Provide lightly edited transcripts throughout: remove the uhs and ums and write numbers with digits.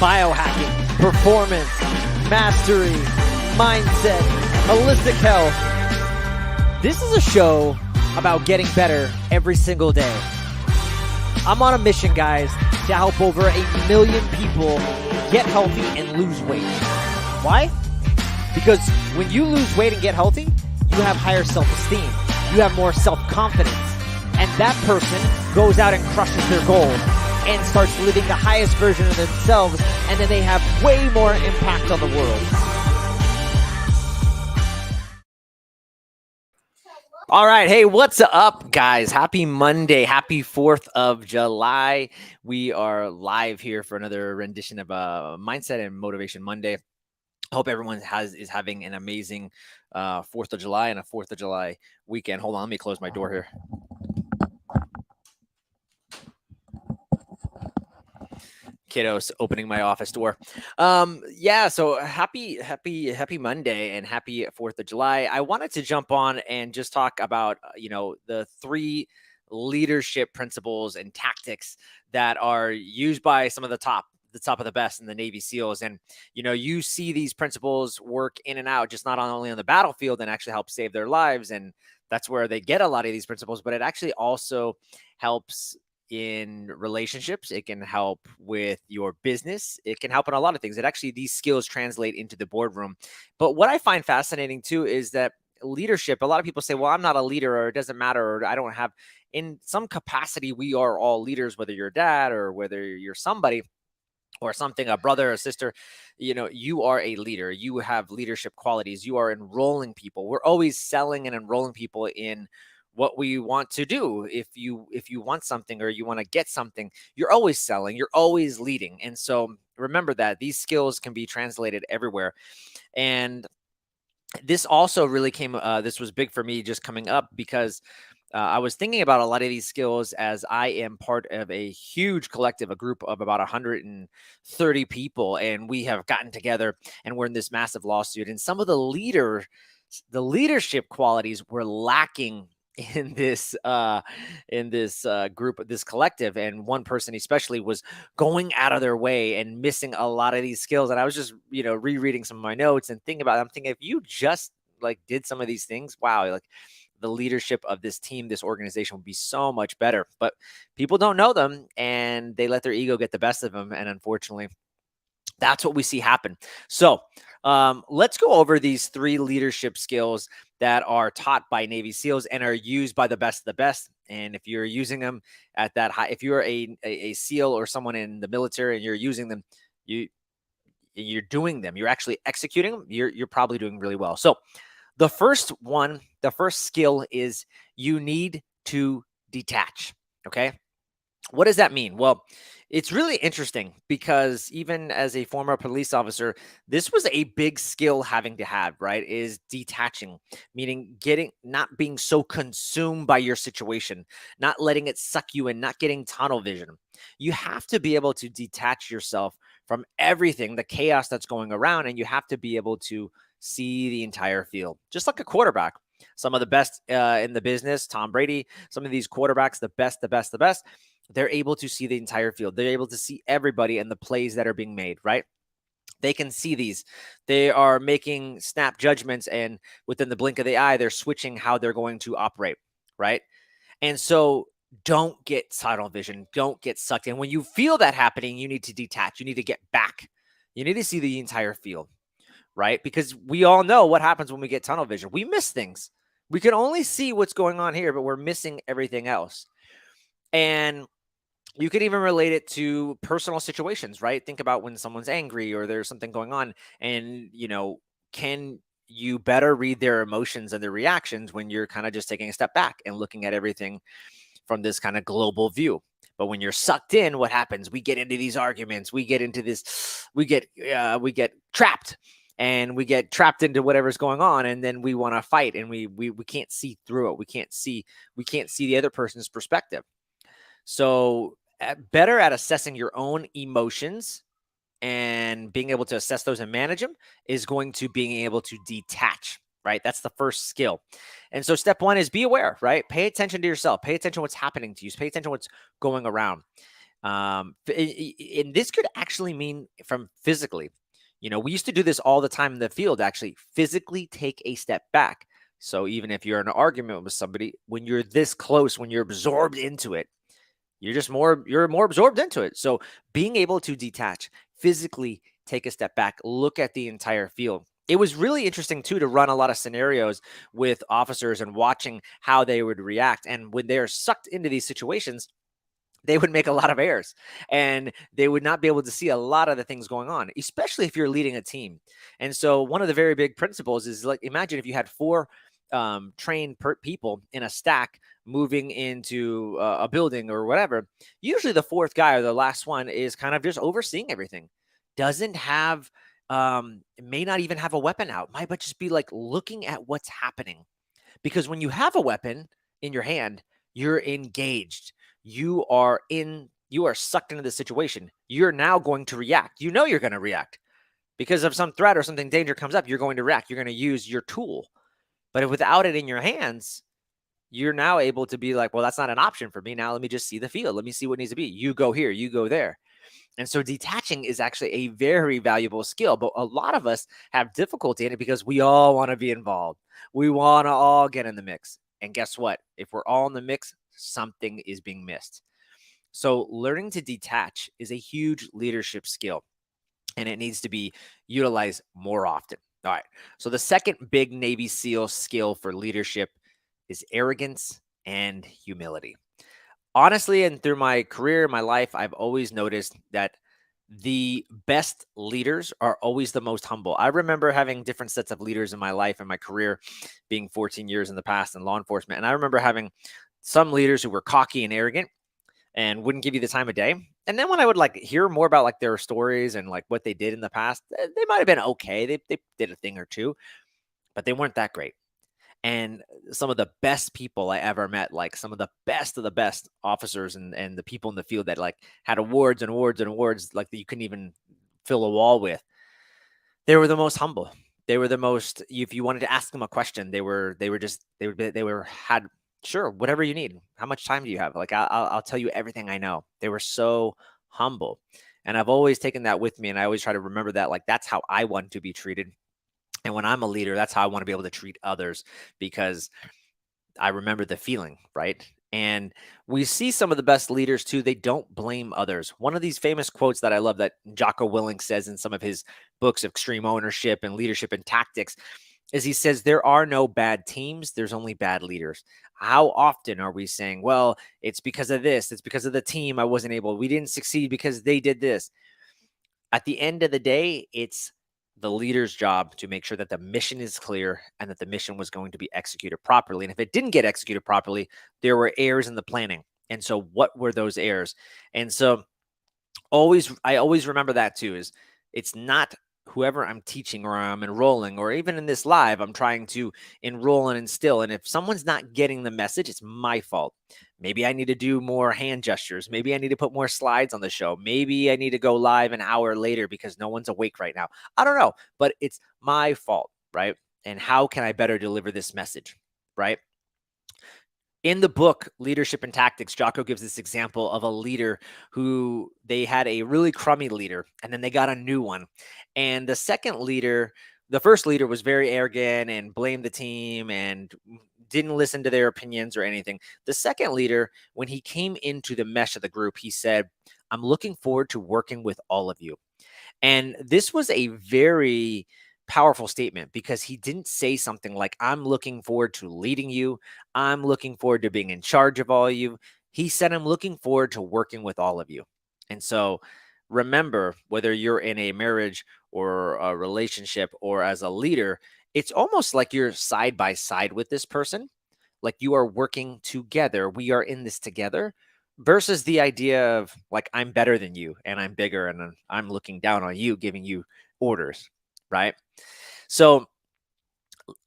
biohacking, performance, mastery, mindset, holistic health. This is a show about getting better every single day. I'm on a mission, guys, to help over 8 million people get healthy and lose weight. Why? Because when you lose weight and get healthy, you have higher self-esteem. You have more self-confidence. And that person goes out and crushes their goal and starts living the highest version of themselves, and then they have way more impact on the world. All right. Hey, what's up, guys? Happy Monday. Happy 4th of July. We are live here for another rendition of Mindset and Motivation Monday. I hope everyone is having an amazing 4th of July and a 4th of July weekend. Hold on. Let me close my door here. Kiddos opening my office door. So happy Monday and happy 4th of July. I wanted to jump on and just talk about, the 3 leadership principles and tactics that are used by some of the top of the best in the Navy SEALs. And, you see these principles work in and out, just not only on the battlefield and actually help save their lives. And that's where they get a lot of these principles, but it actually also helps in relationships. It can help with your business. It can help in a lot of things. These skills translate into the boardroom. But what I find fascinating too is that leadership, a lot of people say, well, I'm not a leader, or it doesn't matter, or I don't have. In some capacity, we are all leaders, whether you're a dad or whether you're somebody or something, a brother or sister, you are a leader. You have leadership qualities. You are enrolling people. We're always selling and enrolling people in what we want to do. If you want something or you want to get something, you're always selling, you're always leading. And so remember that these skills can be translated everywhere. And this also really this was big for me just coming up because I was thinking about a lot of these skills as I am part of a huge collective, a group of about 130 people. And we have gotten together and we're in this massive lawsuit. And some of the leadership qualities were lacking in this group, this collective. And one person especially was going out of their way and missing a lot of these skills. And I was just, rereading some of my notes and I'm thinking, if you just did some of these things, wow, the leadership of this team, this organization would be so much better. But people don't know them and they let their ego get the best of them. And unfortunately, that's what we see happen. So let's go over these 3 leadership skills that are taught by Navy SEALs and are used by the best of the best. And if you're using them at that high, if you're a SEAL or someone in the military and you're using them, you're doing them, you're actually executing them, you're probably doing really well. So the first skill is you need to detach. Okay. What does that mean? Well, it's really interesting because even as a former police officer, this was a big skill having to have, right? Is detaching, meaning not being so consumed by your situation, not letting it suck you in, not getting tunnel vision. You have to be able to detach yourself from everything, the chaos that's going around, and you have to be able to see the entire field, just like a quarterback. Some of the best in the business, Tom Brady, some of these quarterbacks, the best, they're able to see the entire field. They're able to see everybody and the plays that are being made, right? They can see these. They are making snap judgments, and within the blink of the eye, they're switching how they're going to operate, right? And so don't get tunnel vision. Don't get sucked in. When you feel that happening, you need to detach. You need to get back. You need to see the entire field, right? Because we all know what happens when we get tunnel vision. We miss things. We can only see what's going on here, but we're missing everything else. And you could even relate it to personal situations, right? Think about when someone's angry or there's something going on, and, can you better read their emotions and their reactions when you're kind of just taking a step back and looking at everything from this kind of global view. But when you're sucked in, what happens? We get into these arguments. We get trapped. And we get trapped into whatever's going on, and then we want to fight, and we can't see through it. We can't see the other person's perspective. So better at assessing your own emotions and being able to assess those and manage them is going to being able to detach, right? That's the first skill. And so step 1 is be aware, right? Pay attention to yourself. Pay attention to what's happening to you. Pay attention to what's going around. And this could actually mean from physically. We used to do this all the time in the field, actually physically take a step back. So even if you're in an argument with somebody, when you're this close, when you're absorbed into it, you're more absorbed into it. So being able to detach, physically take a step back, look at the entire field. It was really interesting too to run a lot of scenarios with officers and watching how they would react. And when they're sucked into these situations, they would make a lot of errors and they would not be able to see a lot of the things going on, especially if you're leading a team. And so one of the very big principles is, like, imagine if you had four trained people in a stack moving into a building or whatever. Usually the fourth guy or the last one is kind of just overseeing everything, doesn't have may not even have a weapon out, might but just be like looking at what's happening. Because when you have a weapon in your hand, you're engaged. You are sucked into the situation. You're now going to react. You're going to react because of some threat or something danger comes up. You're going to react. You're going to use your tool. But if without it in your hands, you're now able to be like, well, that's not an option for me. Now let me just see the field. Let me see what needs to be. You go here, you go there. And so detaching is actually a very valuable skill, but a lot of us have difficulty in it because we all want to be involved. We want to all get in the mix. And guess what? If we're all in the mix, something is being missed. So learning to detach is a huge leadership skill, and it needs to be utilized more often. All right. So the second big Navy SEAL skill for leadership is arrogance and humility. Honestly, and through my career, my life, I've always noticed that the best leaders are always the most humble. I remember having different sets of leaders in my life and my career, being 14 years in the past in law enforcement. And I remember having some leaders who were cocky and arrogant and wouldn't give you the time of day. And then when I would like hear more about like their stories and like what they did in the past, they might have been okay. They did a thing or two, but they weren't that great. And some of the best people I ever met, like some of the best officers and the people in the field that like had awards and awards and awards, like that you couldn't even fill a wall with. They were the most humble. They were the most, if you wanted to ask them a question, they were had, sure, whatever you need. How much time do you have? Like, I'll tell you everything I know. They were so humble. And I've always taken that with me. And I always try to remember that, like, that's how I want to be treated. And when I'm a leader, that's how I want to be able to treat others, because I remember the feeling, right? And we see some of the best leaders too, they don't blame others. One of these famous quotes that I love that Jocko Willink says in some of his books of extreme ownership and leadership and tactics is he says, there are no bad teams, there's only bad leaders. How often are we saying, well, it's because of this, it's because of the team I wasn't able, we didn't succeed because they did this. At the end of the day, it's the leader's job to make sure that the mission is clear and that the mission was going to be executed properly. And if it didn't get executed properly, there were errors in the planning. And so what were those errors? And so I always remember that too, is it's not whoever I'm teaching or I'm enrolling, or even in this live, I'm trying to enroll and instill. And if someone's not getting the message, it's my fault. Maybe I need to do more hand gestures. Maybe I need to put more slides on the show. Maybe I need to go live an hour later because no one's awake right now. I don't know, but it's my fault, right? And how can I better deliver this message, right? In the book, Leadership and Tactics, Jocko gives this example of a leader who they had a really crummy leader, and then they got a new one. And the first leader was very arrogant and blamed the team and didn't listen to their opinions or anything. The second leader, when he came into the mesh of the group, he said, I'm looking forward to working with all of you. And this was a very powerful statement because he didn't say something like, I'm looking forward to leading you. I'm looking forward to being in charge of all of you. He said, I'm looking forward to working with all of you. And so remember, whether you're in a marriage or a relationship or as a leader, it's almost like you're side by side with this person. Like you are working together. We are in this together versus the idea of like, I'm better than you and I'm bigger and I'm looking down on you, giving you orders, right? So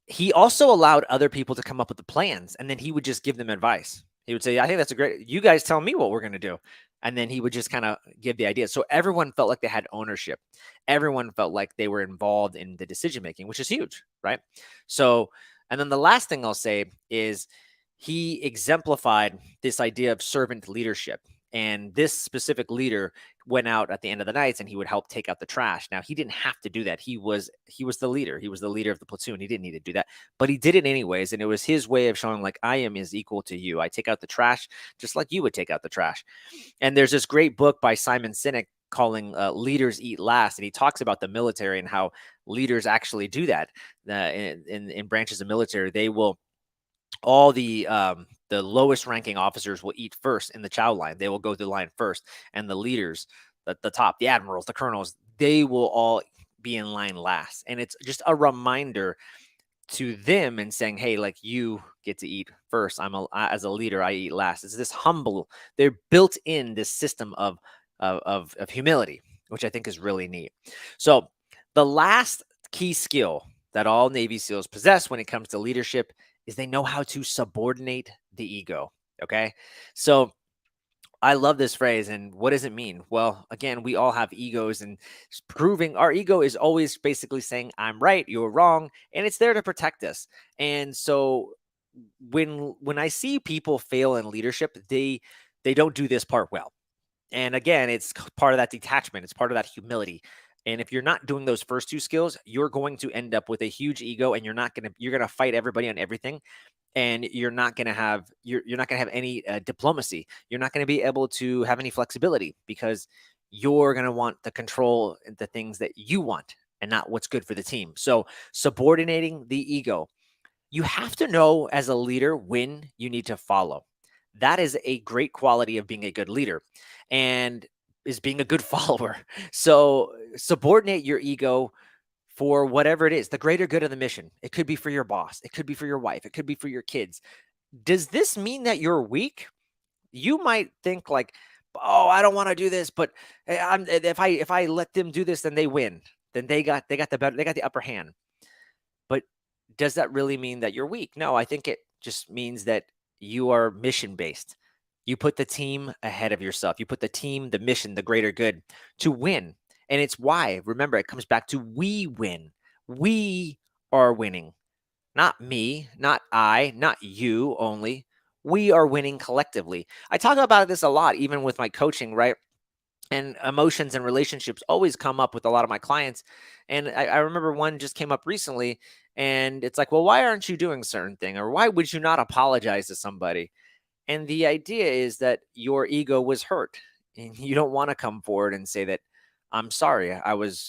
he also allowed other people to come up with the plans and then he would just give them advice. He would say, I think that's a great, you guys tell me what we're going to do. And then he would just kind of give the idea. So everyone felt like they had ownership. Everyone felt like they were involved in the decision making, which is huge, right? So, and then the last thing I'll say is he exemplified this idea of servant leadership. And this specific leader went out at the end of the nights and he would help take out the trash. Now, he didn't have to do that. He was the leader. He was the leader of the platoon. He didn't need to do that, but he did it anyways. And it was his way of showing, like, I am is equal to you. I take out the trash just like you would take out the trash. And there's this great book by Simon Sinek calling Leaders Eat Last. And he talks about the military and how leaders actually do that. In branches of military, they will, all the lowest ranking officers will eat first in the chow line. They will go through the line first. And the leaders, the top, the admirals, the colonels, they will all be in line last. And it's just a reminder to them and saying, hey, like, you get to eat first. As a leader, I eat last. It's this humble, they're built in this system of humility, which I think is really neat. So the last key skill that all Navy SEALs possess when it comes to leadership is they know how to subordinate the ego. Okay. So I love this phrase. And what does it mean? Well, again, we all have egos, and proving our ego is always basically saying, I'm right, you're wrong. And it's there to protect us. And so when I see people fail in leadership, they don't do this part well. And again, it's part of that detachment. It's part of that humility. And if you're not doing those first two skills, you're going to end up with a huge ego, and you're going to fight everybody on everything. And you're not going to have any diplomacy. You're not going to be able to have any flexibility, because you're going to want to control the things that you want and not what's good for the team. So subordinating the ego, you have to know as a leader when you need to follow. That is a great quality of being a good leader, and is being a good follower. So subordinate your ego for whatever it is, the greater good of the mission. It could be for your boss. It could be for your wife. It could be for your kids. Does this mean that you're weak? You might think like, oh, I don't want to do this, but if I let them do this, then they win. Then they got the upper hand. But does that really mean that you're weak? No, I think it just means that you are mission based. You put the team ahead of yourself. You put the team, the mission, the greater good to win. And it's why, remember, it comes back to we win. We are winning. Not me, not I, not you only. We are winning collectively. I talk about this a lot, even with my coaching, right? And emotions and relationships always come up with a lot of my clients. And I remember one just came up recently, and it's like, well, why aren't you doing a certain thing? Or why would you not apologize to somebody? And the idea is that your ego was hurt, and you don't want to come forward and say that, I'm sorry,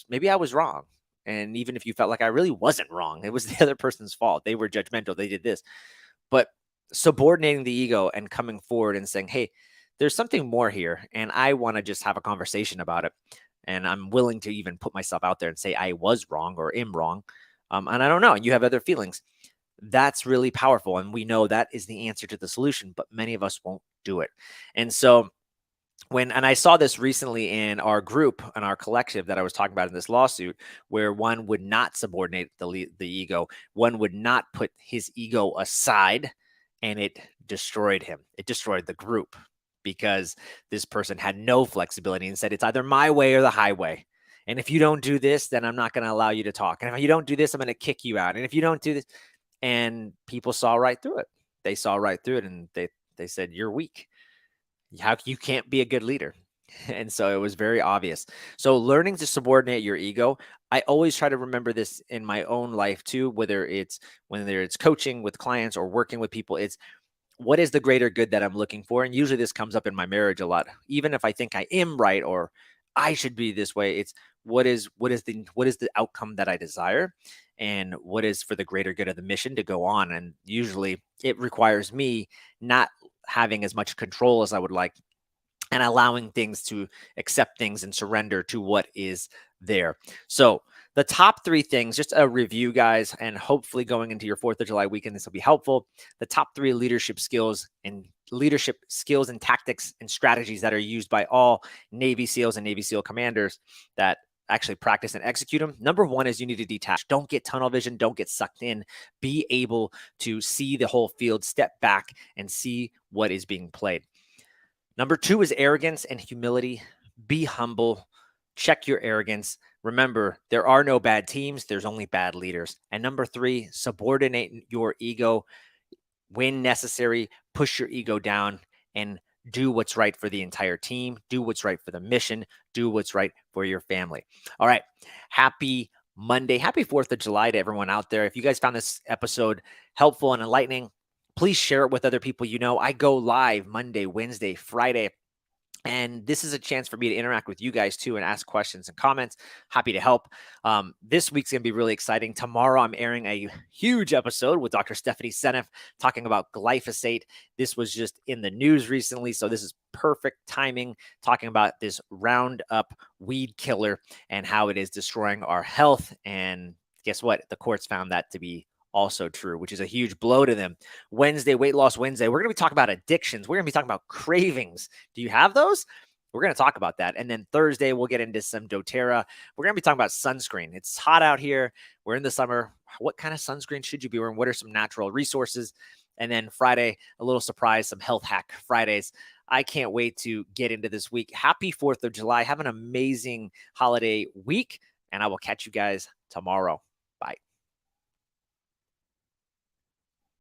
maybe I was wrong. And even if you felt like I really wasn't wrong, it was the other person's fault. They were judgmental. They did this. But subordinating the ego and coming forward and saying, hey, there's something more here, and I want to just have a conversation about it. And I'm willing to even put myself out there and say I was wrong or am wrong. And I don't know. And you have other feelings. That's really powerful. And we know that is the answer to the solution, but many of us won't do it. And so and I saw this recently in our group, in our collective that I was talking about in this lawsuit, where one would not subordinate the ego. One would not put his ego aside, and it destroyed him. It destroyed the group, because this person had no flexibility and said, it's either my way or the highway. And if you don't do this, then I'm not going to allow you to talk. And if you don't do this, I'm going to kick you out. And if you don't do this, and people saw right through it. They saw right through it, and they said, you're weak. How you can't be a good leader. And so it was very obvious. So learning to subordinate your ego, I always try to remember this in my own life too, whether it's coaching with clients or working with people. It's, what is the greater good that I'm looking for? And usually this comes up in my marriage a lot. Even if I think I am right or I should be this way, it's what is the outcome that I desire, and what is for the greater good of the mission to go on. And usually it requires me not having as much control as I would like, and allowing things to accept things and surrender to what is there. So the top 3 things, just a review, guys, and hopefully going into your 4th of July weekend, this will be helpful. The top 3 leadership skills and tactics and strategies that are used by all Navy SEALs and Navy SEAL commanders that actually practice and execute them. Number 1 is you need to detach. Don't get tunnel vision. Don't get sucked in. Be able to see the whole field, step back and see what is being played. Number 2 is arrogance and humility. Be humble. Check your arrogance. Remember, there are no bad teams. There's only bad leaders. And number 3, subordinate your ego when necessary. Push your ego down and do what's right for the entire team, do what's right for the mission, do what's right for your family. All right. Happy Monday. Happy 4th of July to everyone out there. If you guys found this episode helpful and enlightening, please share it with other people you know. I go live Monday, Wednesday, Friday. And this is a chance for me to interact with you guys too and ask questions and comments. Happy to help. This week's going to be really exciting. Tomorrow, I'm airing a huge episode with Dr. Stephanie Seneff talking about glyphosate. This was just in the news recently, so this is perfect timing, talking about this Roundup weed killer and how it is destroying our health. And guess what? The courts found that to be also true, which is a huge blow to them. Wednesday, Weight Loss Wednesday, we're going to be talking about addictions. We're going to be talking about cravings. Do you have those? We're going to talk about that. And then Thursday, we'll get into some doTERRA. We're going to be talking about sunscreen. It's hot out here. We're in the summer. What kind of sunscreen should you be wearing? What are some natural resources? And then Friday, a little surprise, some health hack Fridays. I can't wait to get into this week. Happy 4th of July. Have an amazing holiday week. And I will catch you guys tomorrow. Bye.